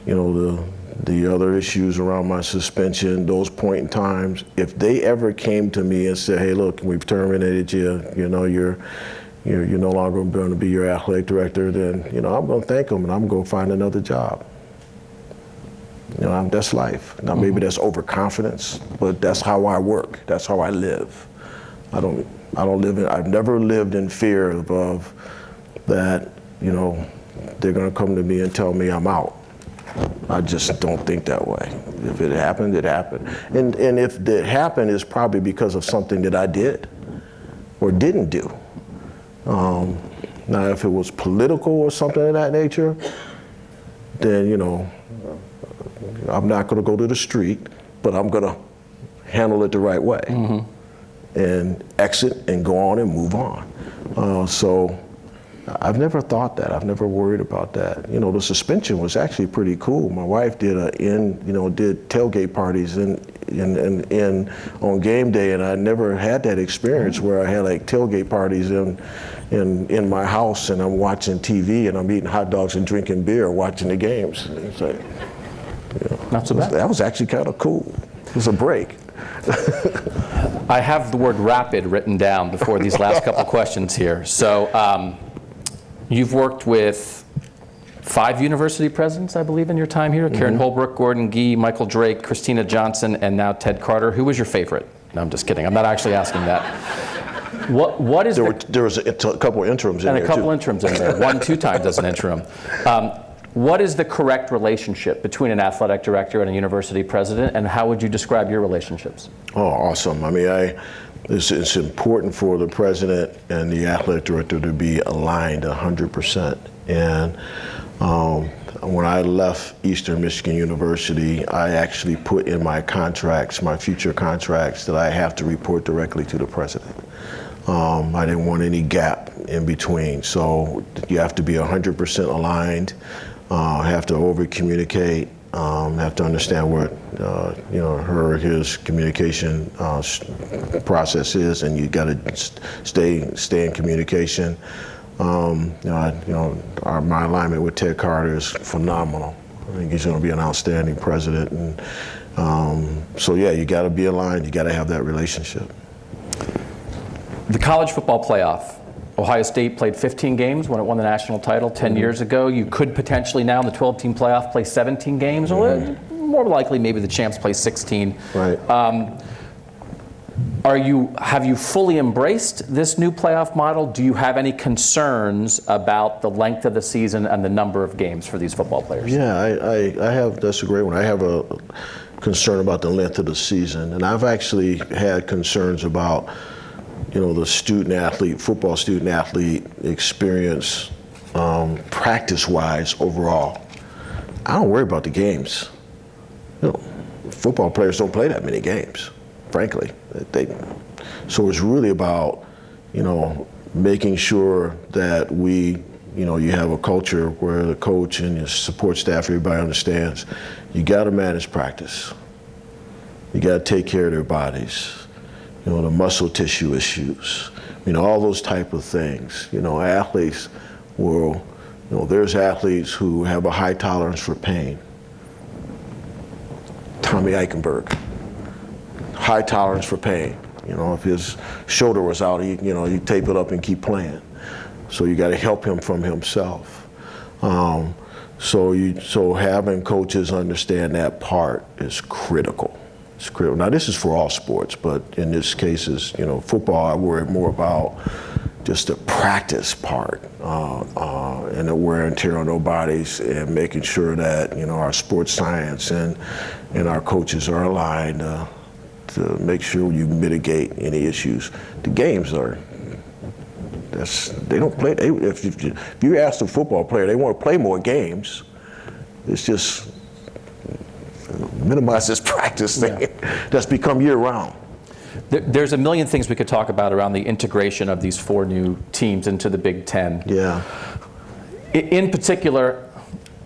you know, the other issues around my suspension, those point in times, if they ever came to me and said, hey, look, we've terminated you, you know, you're no longer going to be your athletic director, then, you know, I'm going to thank them and I'm going to go find another job. You know, that's life. Now, maybe that's overconfidence, but that's how I work. That's how I live. I've never lived in fear of that, you know, they're going to come to me and tell me I'm out. I just don't think that way. If it happened, it happened. And if it happened, it's probably because of something that I did or didn't do. Now, if it was political or something of that nature, then, you know, I'm not going to go to the street, but I'm going to handle it the right way and exit and go on and move on. So I've never thought that. I've never worried about that. You know, the suspension was actually pretty cool. My wife did did tailgate parties on game day, and I never had that experience where I had like tailgate parties in my house, and I'm watching TV and I'm eating hot dogs and drinking beer, watching the games. It's like, you know, not so bad. That was actually kind of cool. It was a break. I have the word rapid written down before these last couple questions here. So you've worked with 5 university presidents, I believe, in your time here. Karen Holbrook, Gordon Gee, Michael Drake, Christina Johnson, and now Ted Carter. Who was your favorite? No, I'm just kidding. I'm not actually asking that. What is there was a couple of interims in there, and a couple interims in there. 2 times as an interim. What is the correct relationship between an athletic director and a university president, and how would you describe your relationships? Oh, awesome. I mean, it's important for the president and the athletic director to be aligned 100%. And when I left Eastern Michigan University, I actually put in my contracts, my future contracts, that I have to report directly to the president. I didn't want any gap in between. So you have to be 100% aligned, have to over-communicate, have to understand what his communication process is, and you got to stay in communication. My alignment with Ted Carter is phenomenal. I think he's going to be an outstanding president, and so yeah, you got to be aligned. You got to have that relationship. The college football playoff. Ohio State played 15 games when it won the national title 10 years ago. You could potentially now in the 12-team playoff play 17 games, or more likely maybe the champs play 16. Right. Have you fully embraced this new playoff model? Do you have any concerns about the length of the season and the number of games for these football players? Yeah, I have. That's a great one. I have a concern about the length of the season, and I've actually had concerns about the football student athlete experience practice-wise overall. I don't worry about the games. Football players don't play that many games, frankly. So it's really about, making sure that you have a culture where the coach and your support staff, everybody understands, you got to manage practice. You got to take care of their bodies. The muscle tissue issues, all those type of things. Athletes will, there's athletes who have a high tolerance for pain. Tommy Eichenberg, high tolerance for pain. If his shoulder was out, he'd tape it up and keep playing. So you got to help him from himself. So having coaches understand that part is critical. It's critical. Now, this is for all sports, but in this case, football, I worry more about just the practice part and the wear and tear on their bodies, and making sure that our sports science and our coaches are aligned to make sure you mitigate any issues. The games they don't play. If you ask a football player, they want to play more games. It's just minimize this practice thing that's become year-round. There's a million things we could talk about around the integration of these 4 new teams into the Big Ten. Yeah. In particular,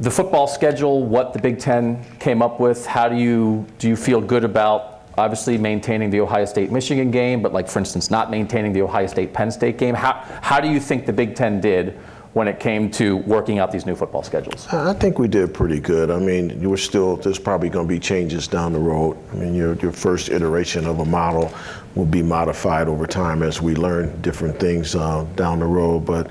the football schedule, what the Big Ten came up with, do you feel good about obviously maintaining the Ohio State-Michigan game, but like, for instance, not maintaining the Ohio State-Penn State game? How do you think the Big Ten did when it came to working out these new football schedules? I think we did pretty good. I mean, there's probably going to be changes down the road. I mean, your first iteration of a model will be modified over time as we learn different things down the road. But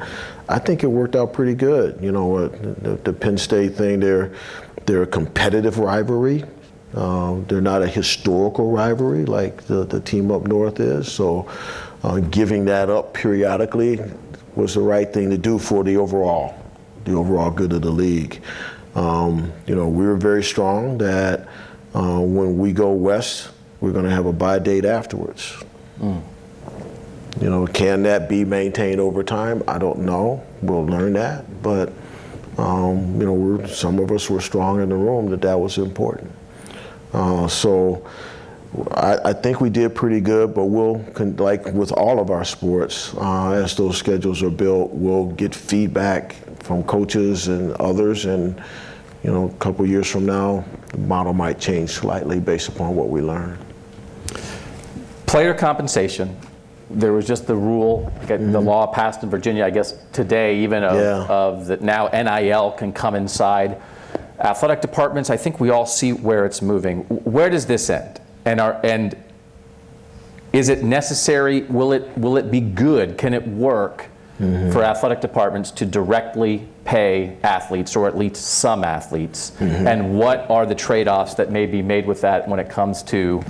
I think it worked out pretty good. The Penn State thing, they're a competitive rivalry. They're not a historical rivalry like the team up north is. So giving that up periodically was the right thing to do for the overall good of the league. We were very strong that when we go west, we're going to have a bye date afterwards. Can that be maintained over time? I don't know. We'll learn that. But some of us were strong in the room that was important. So I think we did pretty good, but like with all of our sports, as those schedules are built, we'll get feedback from coaches and others, and a couple years from now, the model might change slightly based upon what we learn. Player compensation. There was just the rule, the law passed in Virginia, I guess today, even of that now NIL can come inside athletic departments. I think we all see where it's moving. Where does this end? And is it necessary? Will it be good? Can it work for athletic departments to directly pay athletes, or at least some athletes, and what are the trade-offs that may be made with that when it comes to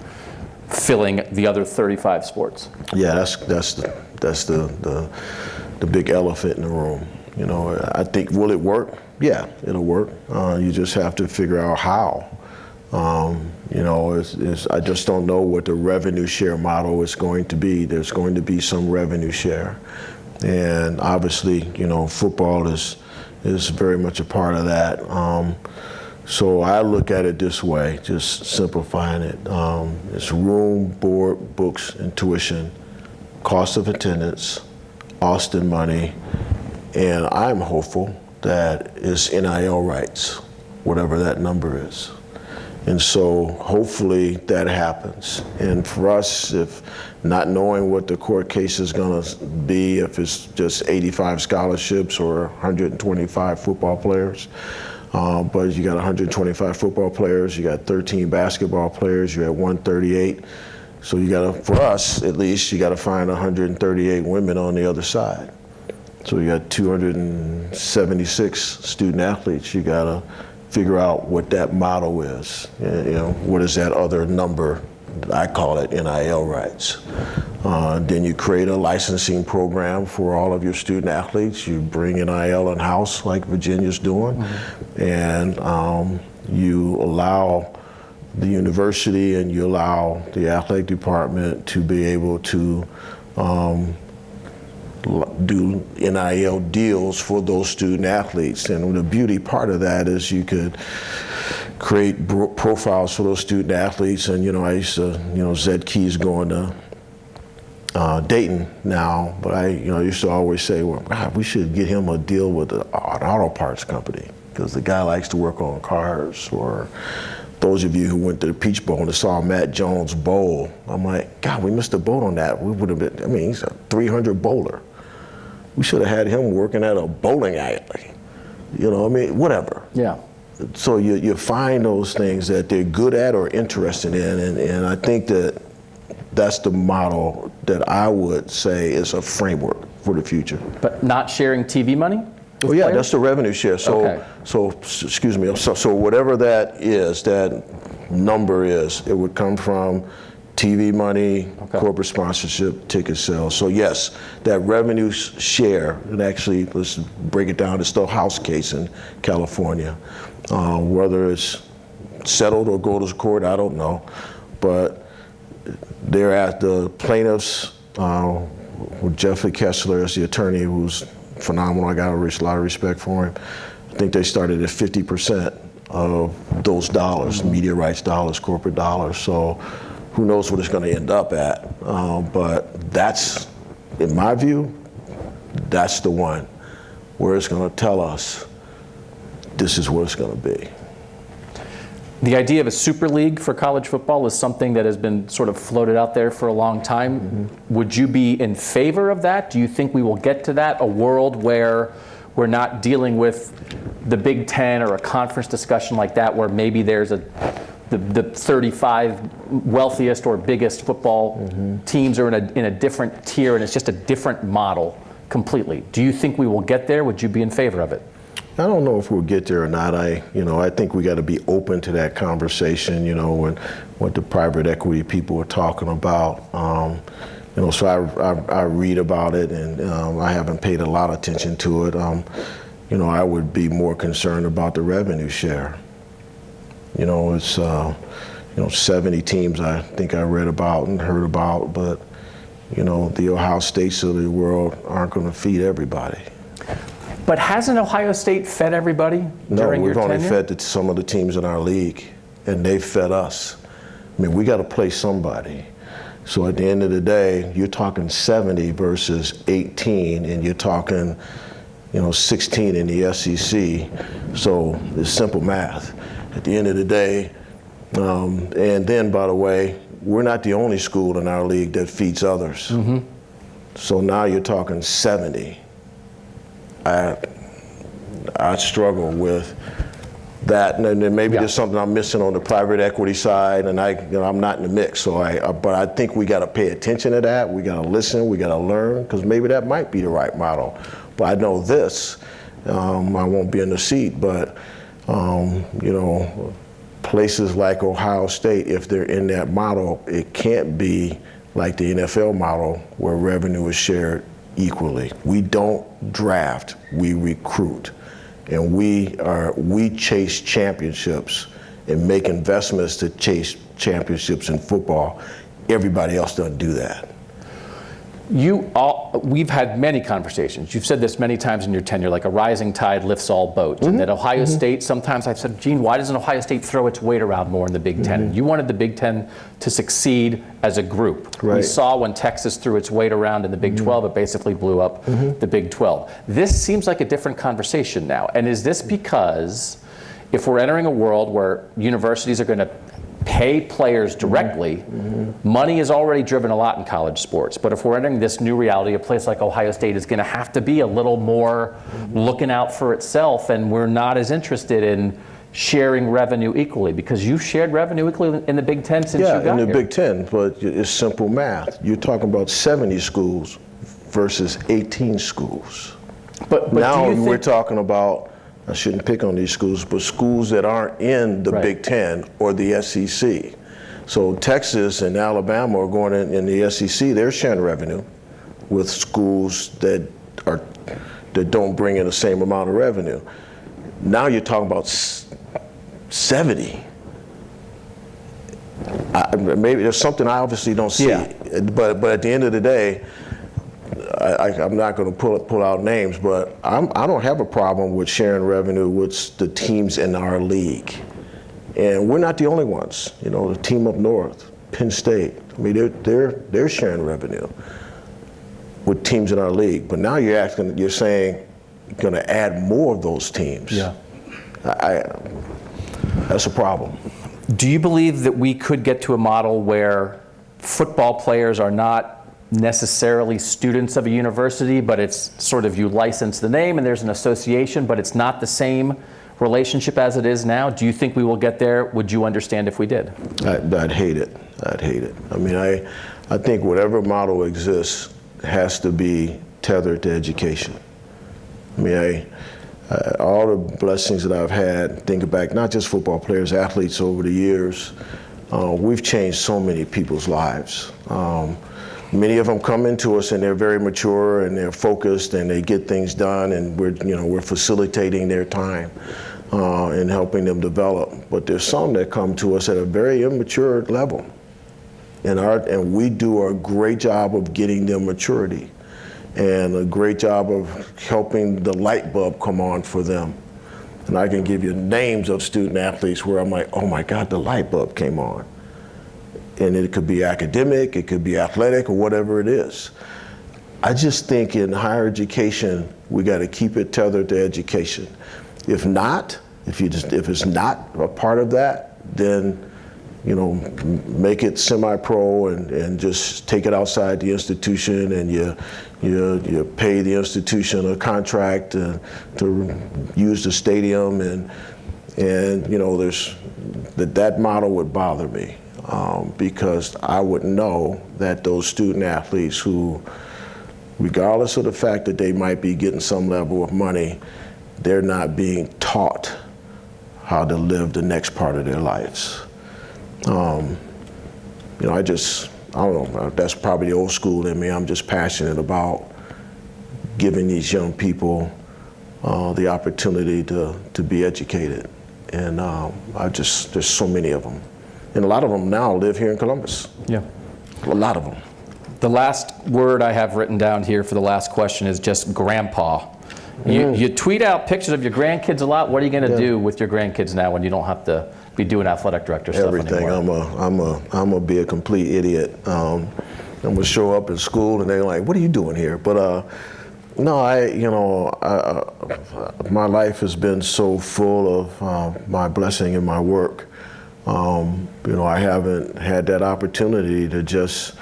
filling the other 35 sports? Yeah, that's the big elephant in the room. You know, I think, will it work? Yeah, it'll work. You just have to figure out how. You know, I just don't know what the revenue share model is going to be. There's going to be some revenue share. And obviously, you know, football is very much a part of that. So I look at it this way, just simplifying it. It's room, board, books, and tuition, cost of attendance, Austin money, and I'm hopeful that it's NIL rights, whatever that number is. And so hopefully that happens. And for us, if not knowing what the court case is going to be, if it's just 85 scholarships or 125 football players, but you got 125 football players, you got 13 basketball players, you have 138. So you got to, for us at least, you got to find 138 women on the other side. So you got 276 student athletes. You got to figure out what that model is. You know, what is that other number? I call it NIL rights. Then you create a licensing program for all of your student athletes. You bring NIL in-house like Virginia's doing, and you allow the university and you allow the athletic department to be able to do NIL deals for those student athletes. And the beauty part of that is you could create profiles for those student athletes. And, you know, I used to, you know, Zed Key's going to Dayton now, but I used to always say, well, God, we should get him a deal with an auto parts company, because the guy likes to work on cars. Or those of you who went to the Peach Bowl and saw Matt Jones bowl, I'm like, God, we missed a boat on that. We would have been, I mean, he's a 300 bowler. We should have had him working at a bowling alley. You know, I mean, whatever. Yeah. So you find those things that they're good at or interested in, and I think that's the model that I would say is a framework for the future. But not sharing TV money? Oh yeah, that's the revenue share. So excuse me. So whatever that is, that number is, it would come from TV money, corporate sponsorship, ticket sales. So yes, that revenue share, and actually, let's break it down, it's still house case in California. Whether it's settled or go to court, I don't know. But they're at the plaintiffs, with Jeffrey Kessler as the attorney, who's phenomenal. I got a lot of respect for him. I think they started at 50% of those dollars, media rights dollars, corporate dollars. So who knows what it's going to end up at. But that's, in my view, that's the one where it's going to tell us this is what it's going to be. The idea of a super league for college football is something that has been sort of floated out there for a long time. Would you be in favor of that? Do you think we will get to that, a world where we're not dealing with the Big Ten or a conference discussion like that, where maybe there's the 35 wealthiest or biggest football teams are in a different tier, and it's just a different model completely? Do you think we will get there? Would you be in favor of it? I don't know if we'll get there or not. I think we got to be open to that conversation. You know, when what the private equity people are talking about. So I read about it, and I haven't paid a lot of attention to it. I would be more concerned about the revenue share. You know, it's 70 teams I think I read about and heard about, but the Ohio States of the world aren't going to feed everybody. But hasn't Ohio State fed everybody during your tenure? No, we've only fed some of the teams in our league, and they've fed us. I mean, we got to play somebody. So at the end of the day, you're talking 70 versus 18, and you're talking, 16 in the SEC. So it's simple math. At the end of the day, and then, by the way, we're not the only school in our league that feeds others. So now you're talking 70. I struggle with that, and then maybe there's something I'm missing on the private equity side, and I'm not in the mix. So but I think we got to pay attention to that. We got to listen. We got to learn, because maybe that might be the right model. But I know this. I won't be in the seat, but places like Ohio State, if they're in that model, it can't be like the NFL model where revenue is shared equally. We don't draft, we recruit. And we chase championships and make investments to chase championships in football. Everybody else doesn't do that. We've had many conversations. You've said this many times in your tenure, like a rising tide lifts all boats. And that Ohio State, sometimes I've said, Gene, why doesn't Ohio State throw its weight around more in the Big Ten? You wanted the Big Ten to succeed as a group. Right. We saw when Texas threw its weight around in the Big 12, it basically blew up the Big 12. This seems like a different conversation now. And is this because if we're entering a world where universities are going to pay players directly, money is already driven a lot in college sports. But if we're entering this new reality, a place like Ohio State is going to have to be a little more looking out for itself, and we're not as interested in sharing revenue equally, because you've shared revenue equally in the Big Ten since you got here. Yeah, in the Big Ten, but it's simple math. You're talking about 70 schools versus 18 schools. But now do you think we're talking about, I shouldn't pick on these schools, but schools that aren't in the Big Ten or the SEC. So Texas and Alabama are going in the SEC, they're sharing revenue with schools that don't bring in the same amount of revenue. Now you're talking about 70. Maybe there's something I obviously don't see, but at the end of the day, I'm not going to pull out names, but I don't have a problem with sharing revenue with the teams in our league. And we're not the only ones. The team up north, Penn State, I mean, they're sharing revenue with teams in our league. But now you're saying you're going to add more of those teams. Yeah. That's a problem. Do you believe that we could get to a model where football players are not necessarily students of a university, but it's sort of you license the name and there's an association, but it's not the same relationship as it is now? Do you think we will get there? Would you understand if we did? I'd hate it. I'd hate it. I mean, I think whatever model exists has to be tethered to education. I mean, all the blessings that I've had, thinking back, not just football players, athletes over the years, we've changed so many people's lives. Many of them come into us and they're very mature and they're focused and they get things done, and we're facilitating their time and helping them develop. But there's some that come to us at a very immature level, and we do a great job of getting them maturity and a great job of helping the light bulb come on for them. And I can give you names of student athletes where I'm like, oh my God, the light bulb came on. And it could be academic, it could be athletic, or whatever it is. I just think in higher education, we got to keep it tethered to education. If not, if it's not a part of that, then make it semi-pro and just take it outside the institution, and you pay the institution a contract to use the stadium, and there's that model would bother me. Because I would know that those student athletes who, regardless of the fact that they might be getting some level of money, they're not being taught how to live the next part of their lives. I don't know, that's probably the old school in me. I'm just passionate about giving these young people the opportunity to be educated. And there's so many of them. And a lot of them now live here in Columbus. Yeah. A lot of them. The last word I have written down here for the last question is just grandpa. You tweet out pictures of your grandkids a lot. What are you going to do with your grandkids now when you don't have to be doing athletic director stuff Everything. anymore? I'm gonna be a complete idiot. I'm gonna show up at school and they're like, "What are you doing here?" But no, my life has been so full of my blessing in my work. I haven't had that opportunity to just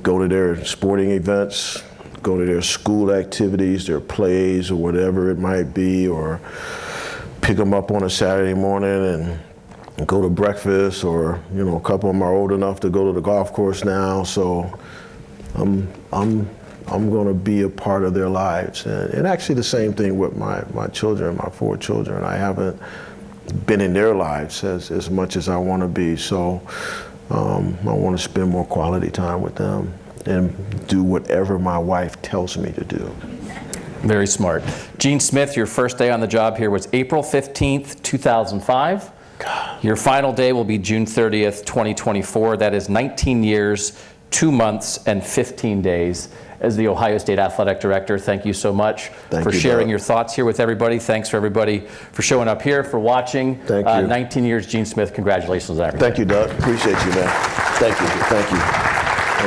go to their sporting events, go to their school activities, their plays, or whatever it might be, or pick them up on a Saturday morning and go to breakfast, or a couple of them are old enough to go to the golf course now. So I'm going to be a part of their lives, and actually the same thing with my children, my 4 children. I haven't been in their lives as much as I want to be. So I want to spend more quality time with them and do whatever my wife tells me to do. Very smart. Gene Smith, your first day on the job here was April 15th, 2005. God. Your final day will be June 30th, 2024. That is 19 years, 2 months, and 15 days as the Ohio State Athletic Director. Thank you so much for sharing your thoughts here with everybody. Thanks for everybody for showing up here, for watching. Thank you. 19 years, Gene Smith. Congratulations on everything. Thank you, Doug. Appreciate you, man. Thank you. Thank you.